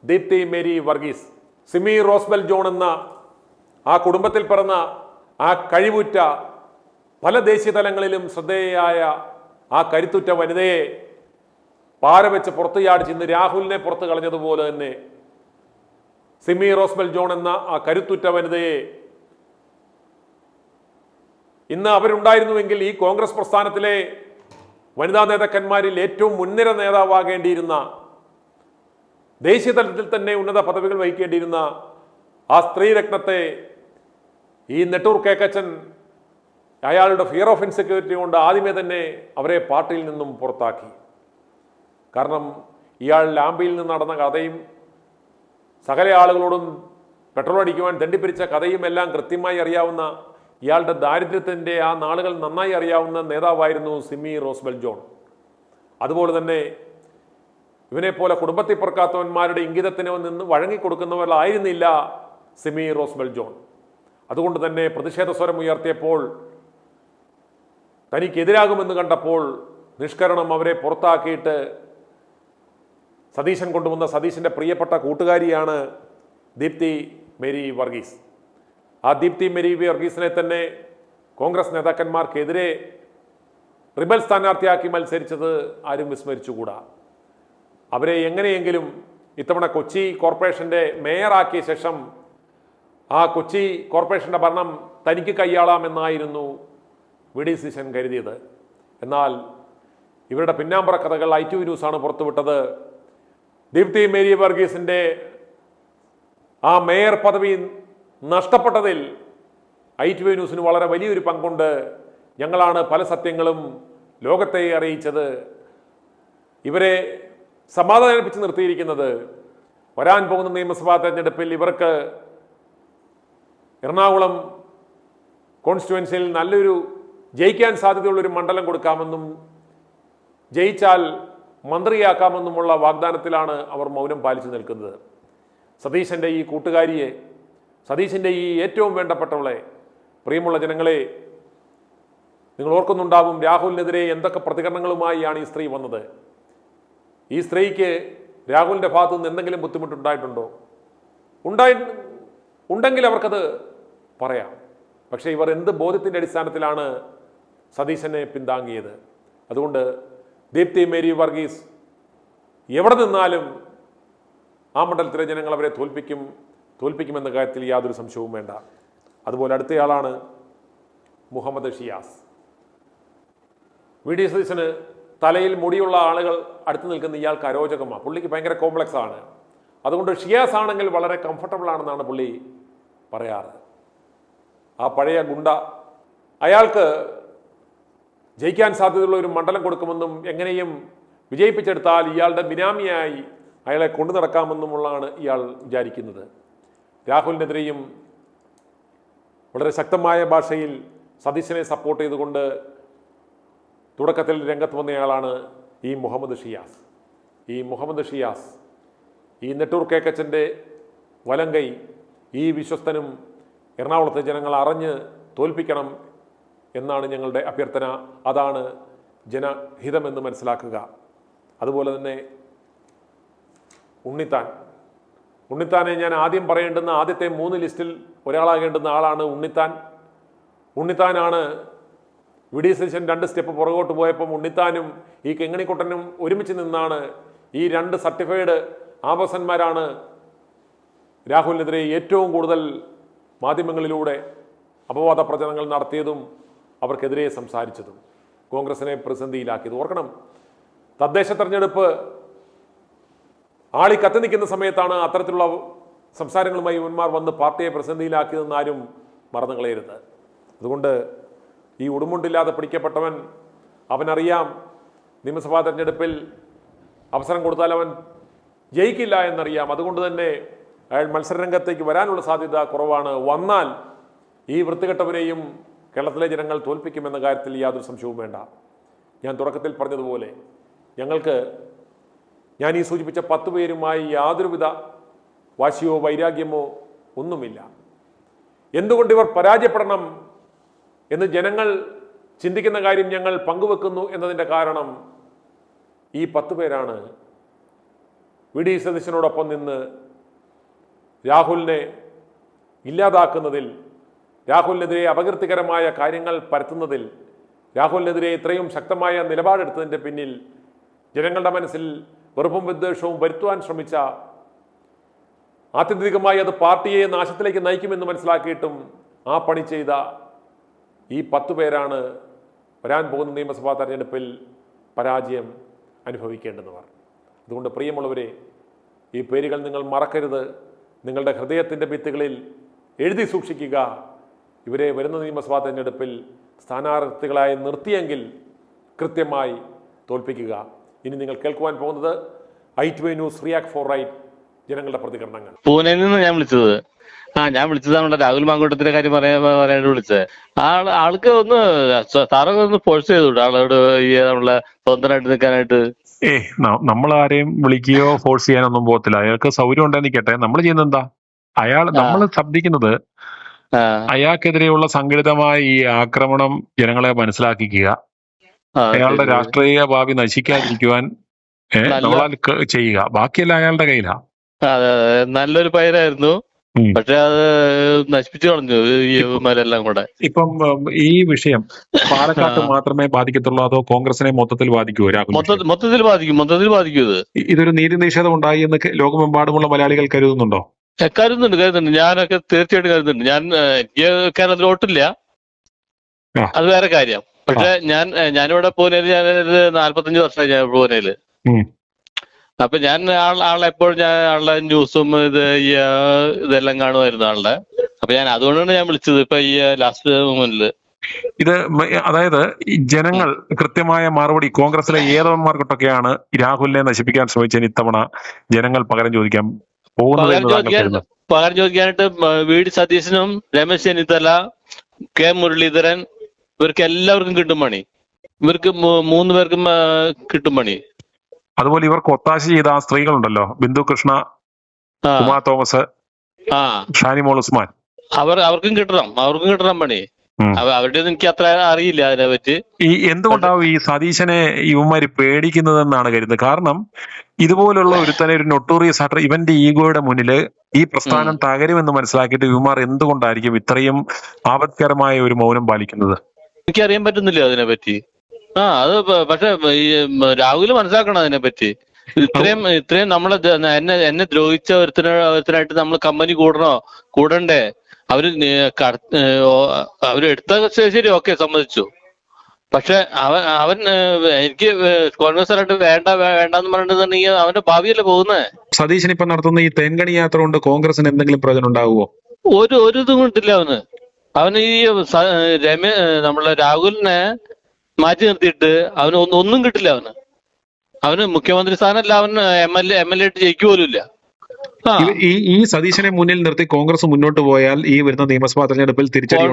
ദീപ്തി മേരി വർഗീസ്, സിമി റോസ്ബെൽ ജോൺ എന്ന ആ കുടുംബത്തിൽ പിറന്ന ആ കഴിവുറ്റ പല ദേശീയ തലങ്ങളിലും ശ്രദ്ധേയയായ ആ കരുത്തുറ്റ വനിതയെ പാരവെച്ച് പുറത്തു ചാടിച്ച് ഇന്ന് രാഹുലിനെ പുറത്ത് കളഞ്ഞതുപോലെ തന്നെ സിമി റോസ്ബെൽ ജോൺ എന്ന ആ കരുത്തുറ്റ വനിതയെ ഇന്ന് അവരുണ്ടായിരുന്നുവെങ്കിൽ ഈ കോൺഗ്രസ് പ്രസ്ഥാനത്തിലെ വനിതാ നേതാക്കന്മാരിൽ ഏറ്റവും മുൻനിര നേതാവാകേണ്ടിയിരുന്ന, ദേശീയ തലത്തിൽ തന്നെ ഉന്നത പദവികൾ വഹിക്കേണ്ടിയിരുന്ന ആ സ്ത്രീരത്നത്തെ ഈ നെട്ടൂർ കേക്കച്ചൻ അയാളുടെ ഫിയർ ഓഫ് ഇൻസെക്യൂരിറ്റി കൊണ്ട് ആദ്യമേ തന്നെ അവരെ പാർട്ടിയിൽ നിന്നും പുറത്താക്കി. കാരണം ഇയാൾ ലാംബിയിൽ നിന്ന് നടന്ന കഥയും സകല ആളുകളോടും പെട്രോൾ അടിക്കുവാൻ ദണ്ഡിപ്പിരിച്ച കഥയും എല്ലാം കൃത്യമായി അറിയാവുന്ന, ഇയാളുടെ ദാരിദ്ര്യത്തിൻ്റെ ആ നാളുകൾ നന്നായി അറിയാവുന്ന നേതാവായിരുന്നു സിമി റോസ്ബെൽ ജോൺ. അതുപോലെ തന്നെ ഇവനെപ്പോലെ കുടുംബത്തിൽ പിറക്കാത്തവന്മാരുടെ ഇംഗിതത്തിന് നിന്ന് വഴങ്ങിക്കൊടുക്കുന്നവരായിരുന്നില്ല സിമി റോസ്ബെൽ ജോൺ. അതുകൊണ്ട് തന്നെ പ്രതിഷേധ സ്വരം ഉയർത്തിയപ്പോൾ, തനിക്കെതിരാകുമെന്ന് കണ്ടപ്പോൾ നിഷ്കരണം അവരെ പുറത്താക്കിയിട്ട് സതീശൻ കൊണ്ടുവന്ന സതീശൻ്റെ പ്രിയപ്പെട്ട കൂട്ടുകാരിയാണ് ദീപ്തി മേരി വർഗീസ്. ആ ദീപ്തി മേരി വർഗീസിനെ തന്നെ കോൺഗ്രസ് നേതാക്കന്മാർക്കെതിരെ റിബൽ സ്ഥാനാർത്ഥിയാക്കി മത്സരിച്ചത് ആരും വിസ്മരിച്ചുകൂടാ. അവരെ എങ്ങനെയെങ്കിലും ഇത്തവണ കൊച്ചി കോർപ്പറേഷൻ്റെ മേയറാക്കിയ ശേഷം ആ കൊച്ചി കോർപ്പറേഷൻ്റെ ഭരണം തനിക്ക് കൈയാളാമെന്നായിരുന്നു വി.ഡി. സതീശൻ കരുതിയത്. എന്നാൽ ഇവരുടെ പിന്നാമ്പറ കഥകൾ ITV ന്യൂസാണ് പുറത്തുവിട്ടത്. ദീപ്തി മേരി വർഗീസിൻ്റെ ആ മേയർ പദവി നഷ്ടപ്പെട്ടതിൽ ITV ന്യൂസിന് വളരെ വലിയൊരു പങ്കുണ്ട്. ഞങ്ങളാണ് പല സത്യങ്ങളും ലോകത്തെ അറിയിച്ചത്. ഇവരെ സമാധാനിപ്പിച്ച് നിർത്തിയിരിക്കുന്നത് വരാൻ പോകുന്ന നിയമസഭാ തെരഞ്ഞെടുപ്പിൽ ഇവർക്ക് എറണാകുളം കോൺസ്റ്റിറ്റ്യുവൻസിയിൽ നല്ലൊരു ജയിക്കാൻ സാധ്യതയുള്ളൊരു മണ്ഡലം കൊടുക്കാമെന്നും ജയിച്ചാൽ മന്ത്രിയാക്കാമെന്നുമുള്ള വാഗ്ദാനത്തിലാണ് അവർ മൗനം പാലിച്ചു നിൽക്കുന്നത്. സതീശൻ്റെ ഈ കൂട്ടുകാരിയെ, സതീശൻ്റെ ഈ ഏറ്റവും വേണ്ടപ്പെട്ടവളെ, പ്രിയമുള്ള ജനങ്ങളെ, നിങ്ങൾ ഓർക്കുന്നുണ്ടാവും രാഹുലിനെതിരെ എന്തൊക്കെ പ്രതികരണങ്ങളുമായാണ് ഈ സ്ത്രീ വന്നത്. ഈ സ്ത്രീക്ക് രാഹുലിൻ്റെ ഭാഗത്തു നിന്ന് എന്തെങ്കിലും ബുദ്ധിമുട്ടുണ്ടായിട്ടുണ്ടോ? ഉണ്ടെങ്കിൽ അവർക്കത് പറയാം. പക്ഷേ ഇവർ എന്ത് ബോധ്യത്തിൻ്റെ അടിസ്ഥാനത്തിലാണ് സതീശനെ പിന്താങ്ങിയത്? അതുകൊണ്ട് ദീപ്തി മേരി വർഗീസ് എവിടെ നിന്നാലും ആ മണ്ഡലത്തിലെ ജനങ്ങൾ അവരെ തോൽപ്പിക്കുമെന്ന കാര്യത്തിൽ യാതൊരു സംശയവും വേണ്ട. അതുപോലെ അടുത്തയാളാണ് മുഹമ്മദ് ഷിയാസ്. വി.ഡി. സതീശന് തലയിൽ മുടിയുള്ള ആളുകൾ അടുത്ത് നിൽക്കുന്ന ഇയാൾക്ക് അരോചകമാണ്. പുള്ളിക്ക് ഭയങ്കര കോംപ്ലക്സ് ആണ്. അതുകൊണ്ട് ഷിയാസ് ആണെങ്കിൽ വളരെ കംഫർട്ടബിൾ ആണെന്നാണ് പുള്ളി പറയാറ്. ആ പഴയ ഗുണ്ട, അയാൾക്ക് ജയിക്കാൻ സാധ്യതയുള്ള ഒരു മണ്ഡലം കൊടുക്കുമെന്നും എങ്ങനെയും വിജയിപ്പിച്ചെടുത്താൽ ഇയാളുടെ ബിനാമിയായി അയാളെ കൊണ്ടു നടക്കാമെന്നുമുള്ളതാണ് ഇയാൾ വിചാരിക്കുന്നത്. രാഹുലിനെതിരെയും വളരെ ശക്തമായ ഭാഷയിൽ സതീശനെ സപ്പോർട്ട് ചെയ്തുകൊണ്ട് തുടക്കത്തിൽ രംഗത്ത് വന്നയാളാണ് ഈ മുഹമ്മദ് ഷിയാസ്. ഈ മുഹമ്മദ് ഷിയാസ്, ഈ നെട്ടൂർ കേക്കച്ചൻ്റെ വലങ്കൈ, ഈ വിശ്വസ്തനും എറണാകുളത്തെ ജനങ്ങൾ അറിഞ്ഞ് തോൽപ്പിക്കണം എന്നാണ് ഞങ്ങളുടെ അഭ്യർത്ഥന. അതാണ് ജനഹിതമെന്ന് മനസ്സിലാക്കുക. അതുപോലെ തന്നെ ഉണ്ണിത്താനെ ഞാൻ ആദ്യം പറയേണ്ടുന്ന ആദ്യത്തെ 3 ലിസ്റ്റിൽ ഒരാളാകേണ്ടുന്ന ആളാണ് ഉണ്ണിത്താനാണ് വി.ഡി. സതീശൻ 2 സ്റ്റെപ്പ് പുറകോട്ട് പോയപ്പം ഉണ്ണിത്താനും ഈ കെങ്ങണിക്കുട്ടനും ഒരുമിച്ച് നിന്നാണ് ഈ 2 സർട്ടിഫൈഡ് ആവാസന്മാരാണ് രാഹുലിനെതിരെ ഏറ്റവും കൂടുതൽ മാധ്യമങ്ങളിലൂടെ അപവാദ പ്രചരണങ്ങൾ നടത്തിയതും അവർക്കെതിരെ സംസാരിച്ചതും കോൺഗ്രസിനെ പ്രതിസന്ധിയിലാക്കിയത്. ഓർക്കണം, തദ്ദേശ തെരഞ്ഞെടുപ്പ് ആളി കത്തി നിൽക്കുന്ന സമയത്താണ് അത്തരത്തിലുള്ള സംസാരങ്ങളുമായി ഇവന്മാർ വന്ന് പാർട്ടിയെ പ്രതിസന്ധിയിലാക്കിയതെന്ന് ആരും മറന്നു കളയരുത്. അതുകൊണ്ട് ഈ ഉടുമുണ്ടില്ലാതെ പിടിക്കപ്പെട്ടവൻ, അവനറിയാം നിയമസഭാ തെരഞ്ഞെടുപ്പിൽ അവസരം കൊടുത്താൽ അവൻ ജയിക്കില്ല എന്നറിയാം. അതുകൊണ്ട് തന്നെ അയാൾ മത്സരരംഗത്തേക്ക് വരാനുള്ള സാധ്യത കുറവാണ്. വന്നാൽ ഈ വൃത്തികെട്ടവനെയും കേരളത്തിലെ ജനങ്ങൾ തോൽപ്പിക്കുമെന്ന കാര്യത്തിൽ യാതൊരു സംശയവും വേണ്ട. ഞാൻ തുടക്കത്തിൽ പറഞ്ഞതുപോലെ ഞാൻ ഈ സൂചിപ്പിച്ച 10 പേരുമായി യാതൊരുവിധ വാശിയോ വൈരാഗ്യമോ ഒന്നുമില്ല. എന്തുകൊണ്ട് ഇവർ പരാജയപ്പെടണം എന്ന് ജനങ്ങൾ ചിന്തിക്കുന്ന കാര്യം ഞങ്ങൾ പങ്കുവെക്കുന്നു എന്നതിൻ്റെ കാരണം ഈ 10 പേരാണ് വി.ഡി. സതീശനോടൊപ്പം നിന്ന് രാഹുലിനെ ഇല്ലാതാക്കുന്നതിൽ, രാഹുലിനെതിരെ അപകീർത്തികരമായ കാര്യങ്ങൾ പരത്തുന്നതിൽ, രാഹുലിനെതിരെ ഇത്രയും ശക്തമായ നിലപാടെടുത്തതിൻ്റെ പിന്നിൽ ജനങ്ങളുടെ മനസ്സിൽ വെറുപ്പും വിദ്വേഷവും വരുത്തുവാൻ ശ്രമിച്ച, ആത്യന്തികമായി അത് പാർട്ടിയെ നാശത്തിലേക്ക് നയിക്കുമെന്ന് മനസ്സിലാക്കിയിട്ടും ആ പണി ചെയ്ത ഈ 10 പേരാണ് വരാൻ പോകുന്ന നിയമസഭാ തെരഞ്ഞെടുപ്പിൽ പരാജയം അനുഭവിക്കേണ്ടുന്നവർ. അതുകൊണ്ട് പ്രിയമുള്ളവരെ, ഈ പേരുകൾ നിങ്ങൾ മറക്കരുത്. നിങ്ങളുടെ ഹൃദയത്തിൻ്റെ ഭിത്തികളിൽ എഴുതി സൂക്ഷിക്കുക. ഇവരെ വരുന്ന നിയമസഭാ തെരഞ്ഞെടുപ്പിൽ സ്ഥാനാർത്ഥികളായി നിർത്തിയെങ്കിൽ കൃത്യമായി തോൽപ്പിക്കുക. ഇനി നിങ്ങൾ കേൾക്കുവാൻ പോകുന്നത് ITV news react for right ജനങ്ങളുടെ പ്രതികരണങ്ങൾ. പൂനെയിൽ നിന്ന് ഞാൻ വിളിച്ചത്. ഞാൻ വിളിച്ചത് നമ്മുടെ രാഹുൽ മാങ്കൂട്ടത്തിന്റെ കാര്യം പറയാനായിട്ട് വിളിച്ചത്. ആൾക്ക് ഒന്ന് സാറൊക്കെ ഒന്ന് ഫോഴ്സ് ചെയ്തോട്ടെ ആളോട് ഈ നമ്മളെ സ്വതന്ത്രമായിട്ട് നിൽക്കാനായിട്ട്. നമ്മൾ ആരെയും വിളിക്കുകയോ ഫോഴ്സ് ചെയ്യാനൊന്നും പോകത്തില്ല. അയാൾക്ക് സൗകര്യം ഉണ്ടെന്ന് നിൽക്കട്ടെ. നമ്മൾ ചെയ്യുന്നത് എന്താ, നമ്മൾ ശബ്ദിക്കുന്നത് അയാൾക്കെതിരെയുള്ള സംഘടിതമായ ഈ ആക്രമണം ജനങ്ങളെ മനസ്സിലാക്കിക്കുക. അയാളുടെ രാഷ്ട്രീയ ഭാവി നശിക്കാതിരിക്കുവാൻ നമ്മളാൽ ചെയ്യുക. ബാക്കിയെല്ലാം അയാളുടെ കയ്യിലാ. അതെ അതെ, നല്ലൊരു പയ്യനായിരുന്നു. പക്ഷെ അത് നശിപ്പിച്ചു കളഞ്ഞു ഇവന്മാരെല്ലാം കൂടെ. ഇപ്പം ഈ വിഷയം പാലക്കാട്ട് മാത്രമേ ബാധിക്കത്തുള്ളൂ അതോ കോൺഗ്രസിനെ മൊത്തത്തിൽ ബാധിക്കുമോ രാഹുൽ? മൊത്തത്തിൽ ബാധിക്കും ഇത്. ഇതൊരു നീതി നിഷേധം ഉണ്ടായി എന്ന് ലോകമെമ്പാടുമുള്ള മലയാളികൾ കരുതുന്നുണ്ടോ? കരുതുന്നുണ്ട്. ഞാനൊക്കെ തീർച്ചയായിട്ടും കരുതുന്നുണ്ട്. ഞാൻ കേരളത്തിൽ വോട്ടില്ല, അത് വേറെ കാര്യം. പക്ഷെ ഞാനിവിടെ പൂനെയില്, ഞാനൊരു 45 വർഷമായി ഞാൻ പൂനെയില്. അപ്പൊ ഞാൻ ആളെപ്പോഴും ഞാൻ ആളുടെ ന്യൂസും ഇതെല്ലാം കാണുമായിരുന്നു ആളുടെ. അപ്പൊ ഞാൻ അതുകൊണ്ടാണ് ഞാൻ വിളിച്ചത് ഇപ്പൊ ഈ ലാസ്റ്റ് മൊമെന്റില്. ഇത് അതായത് ജനങ്ങൾ കൃത്യമായ മറുപടി കോൺഗ്രസിലെ ഏതവന്മാർക്കൊട്ടൊക്കെയാണ് രാഹുലിനെ നശിപ്പിക്കാൻ ശ്രമിച്ചതിന് ഇത്തവണ ജനങ്ങൾ പകരം ചോദിക്കാൻ പോകുന്നത്? പകരം ചോദിക്കാനായിട്ട് വി.ഡി. സതീശനും രമേശ് ചെന്നിത്തല, കെ മുരളീധരൻ, ഇവർക്ക് എല്ലാവർക്കും കിട്ടും പണി. ഇവർക്ക് 3 പേർക്കും കിട്ടും പണി. അതുപോലെ ഇവർക്ക് ഒത്താശ ചെയ്ത ആ സ്ത്രീകളുണ്ടല്ലോ, ബിന്ദു കൃഷ്ണ, ഉമാ തോമസ്, ഷാനിമോൾ ഉസ്മാൻ, അവർക്കും കിട്ടണം പണി. അവരുടെ എനിക്ക് അത്ര അറിയില്ല അതിനെ പറ്റി. എന്തുകൊണ്ടാവും ഈ സതീശനെ ഇവന്മാര് പേടിക്കുന്നതെന്നാണ് കരുതുന്നത്? കാരണം ഇതുപോലുള്ള ഒരുത്തനെ, ഒരു നൊട്ടോറിയസ് ആയിട്ട് ഇവന്റെ ഈഗോയുടെ മുന്നില് ഈ പ്രസ്ഥാനം തകരുമെന്ന് മനസ്സിലാക്കിയിട്ട് ഇവന്മാർ എന്തുകൊണ്ടായിരിക്കും ഇത്രയും ആപത്കരമായ ഒരു മൗനം പാലിക്കുന്നത്? എനിക്കറിയാൻ പറ്റുന്നില്ല അതിനെ പറ്റി. അത് പക്ഷെ ഈ രാഹുൽ മനസ്സിലാക്കണം അതിനെ പറ്റി. ഇത്രയും നമ്മളെ എന്നെ ദ്രോഹിച്ച ഒരുത്തനായിട്ട് നമ്മൾ കമ്പനി കൂടണ്ടേ? അവരെടുത്ത ശരി, ഓക്കെ, സമ്മതിച്ചു. പക്ഷെ അവൻ എനിക്ക് കോൺഗ്രസ് വേണ്ടെന്ന് പറഞ്ഞിട്ടുണ്ടെങ്കിൽ അവന്റെ ഭാവിയല്ലേ പോകുന്നേ. സതീശൻ ഇപ്പൊ നടത്തുന്ന ഈ തേൻകണി യാത്ര കൊണ്ട് കോൺഗ്രസിന് എന്തെങ്കിലും പ്രയോജനം ഉണ്ടാവുമോ? ഒരു ഇതും കിട്ടില്ല അവന് ഈ നമ്മളെ രാഹുലിനെ മാറ്റി നിർത്തിയിട്ട് അവന് ഒന്നും കിട്ടില്ല. അവന് മുഖ്യമന്ത്രി സ്ഥാനമല്ല, അവൻ എം എൽ എ ആയിട്ട് ജയിക്കുപോലുമില്ല. ഈ സതീശനെ മുന്നിൽ നിർത്തി കോൺഗ്രസ് മുന്നോട്ട് പോയാൽ ഈ വരുന്ന നിയമസഭാ തെരഞ്ഞെടുപ്പിൽ തിരിച്ചടി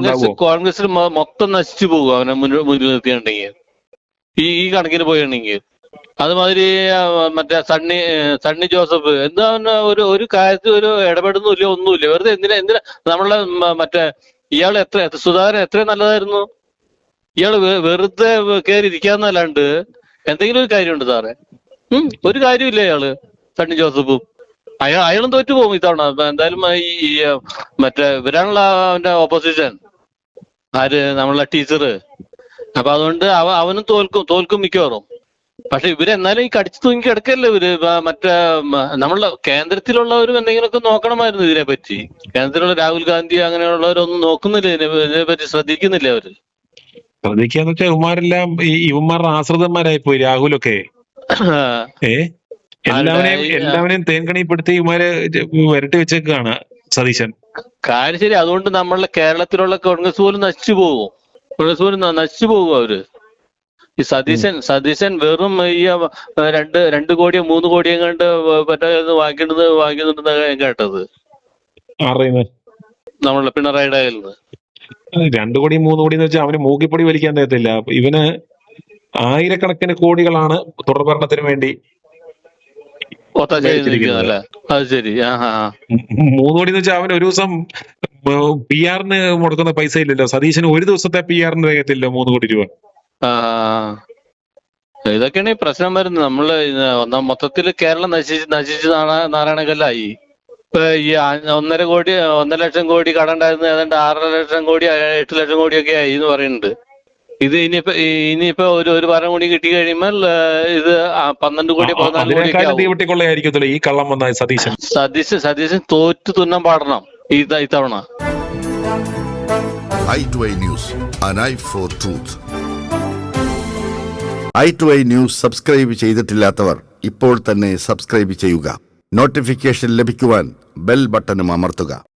കോൺഗ്രസിൽ മൊത്തം നശിച്ചു പോകും അവനെ മുന്നിൽ നിർത്തിയിട്ടുണ്ടെങ്കിൽ, ഈ കണക്കിന് പോയിട്ടുണ്ടെങ്കിൽ. അതുമാതിരി മറ്റേ സണ്ണി ജോസഫ് എന്താ ഒരു കാര്യത്തിൽ ഒരു ഇടപെടുന്നില്ല, ഒന്നുമില്ല. വെറുതെ എന്തിനാ നമ്മളെ മറ്റേ ഇയാൾ സുധാകരൻ എത്രയും നല്ലതായിരുന്നു. ഇയാള് വെറുതെ കയറി ഇരിക്കാന്നല്ലാണ്ട് എന്തെങ്കിലും ഒരു കാര്യമുണ്ട് സാറേ? ഒരു കാര്യമില്ല ഇയാള്. സണ്ണി ജോസഫും അയാളും തോറ്റു പോകും ഇത്തവണ എന്തായാലും. ഈ മറ്റേ ഇവരാണുള്ള അവന്റെ ഓപ്പോസിഷൻ, നമ്മളെ ടീച്ചറ്. അപ്പൊ അതുകൊണ്ട് അവനും തോൽക്കും മിക്കവാറും. പക്ഷെ ഇവരെന്നാലും ഈ കടിച്ചു തൂങ്ങി കിടക്കല്ലേ ഇവര്. മറ്റേ നമ്മളെ കേന്ദ്രത്തിലുള്ളവരും എന്തെങ്കിലുമൊക്കെ നോക്കണമായിരുന്നു ഇതിനെ പറ്റി. കേന്ദ്രത്തിലുള്ള രാഹുൽ ഗാന്ധി അങ്ങനെയുള്ളവരൊന്നും നോക്കുന്നില്ല ഇതിനെ പറ്റി, ശ്രദ്ധിക്കുന്നില്ല അവര്. ശ്രദ്ധിക്കാന്ന് വെച്ചാൽ ഇവന്മാരെല്ലാം ഇവന്മാരുടെ ആശ്രിതന്മാരായി പോയി. രാഹുലൊക്കെ എല്ലാവരെയും തേൻകണിപ്പെടുത്തി ഇവന്മാരെ വരട്ടി വെച്ചേക്കാണ് സതീശൻ. കാര്യം ശരി. അതുകൊണ്ട് നമ്മളെ കേരളത്തിലുള്ള കോൺഗ്രസ് പോലും നശിച്ചു പോകും അവര്. ഈ സതീശൻ വെറും ഈ 2 കോടിയോ 3 കോടിയോ കണ്ട് വാങ്ങിക്കുന്നുണ്ടെന്ന് ഞാൻ കേട്ടത്. നമ്മളെ പിണറായിയുടെ കയ്യിൽ നിന്ന് 2 കോടി 3 കോടി എന്ന് വെച്ചാൽ അവന് മൂക്കിപ്പൊടി വലിക്കാൻ തരത്തില്ല. ഇവന് ആയിരക്കണക്കിന് കോടികളാണ് തുടർഭരണത്തിന് വേണ്ടി. അത് ശരി. 3 കോടി എന്ന് വെച്ചാൽ അവന് ഒരു ദിവസം PR-ന് മുടക്കുന്ന പൈസ ഇല്ലല്ലോ. സതീശന് ഒരു ദിവസത്തെ PR-ന് തികയത്തില്ലോ 3 കോടി രൂപ. ഇതൊക്കെയാണ് ഈ പ്രശ്നം വരുന്നത്. നമ്മള് മൊത്തത്തിൽ കേരളം നശിച്ച് നാരായണകല്ലായി. ഇപ്പൊ ഈ 1.5 ലക്ഷം കോടി കടണ്ടായിരുന്നു, ഏതാണ്ട് 6.5 ലക്ഷം കോടി 8 ലക്ഷം കോടിയൊക്കെ ആയി എന്ന് പറയുന്നുണ്ട്. ഇത് ഇനിയിപ്പോ ഒരു വാരം കൂടി കിട്ടി കഴിയുമ്പോൾ ഇത് 12 കോടി 14 കോടി ഈ കള്ളം വന്ന സതീശൻ തോറ്റു തുന്നാൻ പാടണം ഇത്തവണ. i2i News, an eye for truth. i2i News subscribe ചെയ്തിട്ടില്ലാത്തവർ ഇപ്പോൾ തന്നെ സബ്സ്ക്രൈബ് ചെയ്യുക. നോട്ടിഫിക്കേഷൻ ലഭിക്കുവാൻ ബെൽ ബട്ടണും അമർത്തുക.